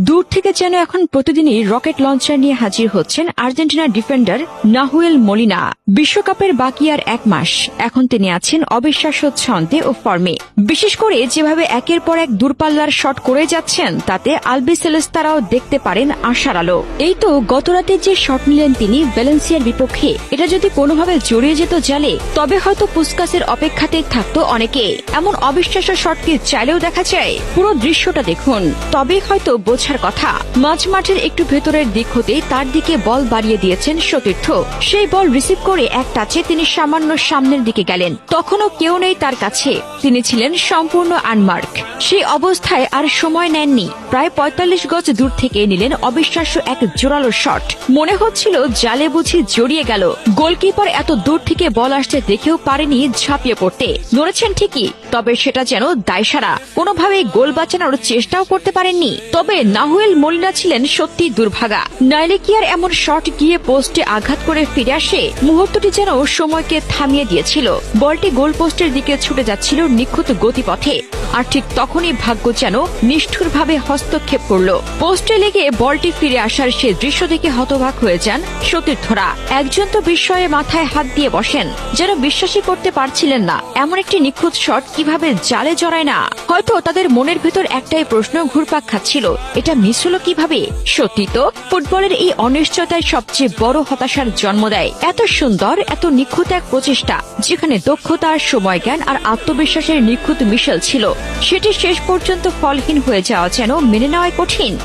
দূর থেকে যেন এখন প্রতিদিনই রকেট লঞ্চার নিয়ে হাজির হচ্ছেন আর্জেন্টিনার ডিফেন্ডার নাহুয়েল মলিনা। বিশ্বকাপের বাকি আর 1 মাস, এখন তিনি আছেন অবিশ্বাস্য ছন্দে ও ফর্মে। বিশেষ করে যেভাবে একের পর এক দূরপাল্লার শট করে যাচ্ছেন, তাতে আলবিসেলেস্তারাও দেখতে পারেন আশার আলো। এই তো গতরাতে যে শট নিলেন তিনি ভ্যালেন্সিয়ার বিপক্ষে, এটা যদি কোনোভাবে জড়িয়ে যেত জালে, তবে হয়তো পুস্কাসের অপেক্ষাতেই থাকতো অনেকে। এমন অবিশ্বাস্য শটকে চাইলেও দেখা যায়। পুরো দৃশ্যটা দেখুন, তবেই হয়তো বোঝার কথা। মাঝ মাঠের একটু ভেতরের দিক হতেই তার দিকে বল বাড়িয়ে দিয়েছেন সতীর্থ। সেই বল রিসিভ করে এক টাচে তিনি সামান্য সামনের দিকে গেলেন। তখনও কেউ নেই তার কাছে, তিনি ছিলেন সম্পূর্ণ আনমার্ক। সেই অবস্থায় আর সময় নেননি, প্রায় 45 গজ দূর থেকে নিলেন অবিশ্বাস্য এক জোরালো শট। মনে হচ্ছিল জালে বুঝি জড়িয়ে গেল। গোলকিপার এত দূর থেকে বল আসতে দেখেও পারেনি ঝাঁপিয়ে পড়তে। নড়েছেন ঠিকই, তবে সেটা যেন দায়সারা, কোনোভাবেই গোল বাঁচানোর চেষ্টাও করতে পারেননি। তবে নাহুয়েল মলিনা ছিলেন সত্যি দুর্ভাগা। নাইলে কি আর এমন শট গিয়ে পোস্টে আঘাত করে ফিরে আসে? মুহূর্তটি যেন সময়কে থামিয়ে দিয়েছিল। বলটি গোল পোস্টের দিকে ছুটে যাচ্ছিল নিখুঁত গতিপথে, আর ঠিক তখনই ভাগ্য যেন নিষ্ঠুরভাবে হস্তক্ষেপ করল। পোস্টে লেগে বলটি ফিরে আসার সে দৃশ্য দেখে হতবাক হয়ে যান সতীর্থরা। একজন তো বিস্ময়ে মাথায় হাত দিয়ে বসেন, যেন বিশ্বাসই করতে পারছিলেন না এমন একটি নিখুঁত শট কিভাবে জালে জড়ায় না। হয়তো তাদের মনের ভেতর একটাই প্রশ্ন ঘুরপাক খাচ্ছিল, এটা মিস হলো কিভাবে? সত্যি তো, ফুটবলের এই অনিশ্চয়তায় সবচেয়ে বড় হতাশার জন্ম দেয়। এত সুন্দর, এত নিখুঁত এক প্রচেষ্টা, যেখানে দক্ষতা, সময় জ্ঞান আর আত্মবিশ্বাসের নিখুঁত মিশেল ছিল, সেটি শেষ পর্যন্ত ফলহীন হয়ে যাওয়া যেন মেনে নেওয়াই কঠিন।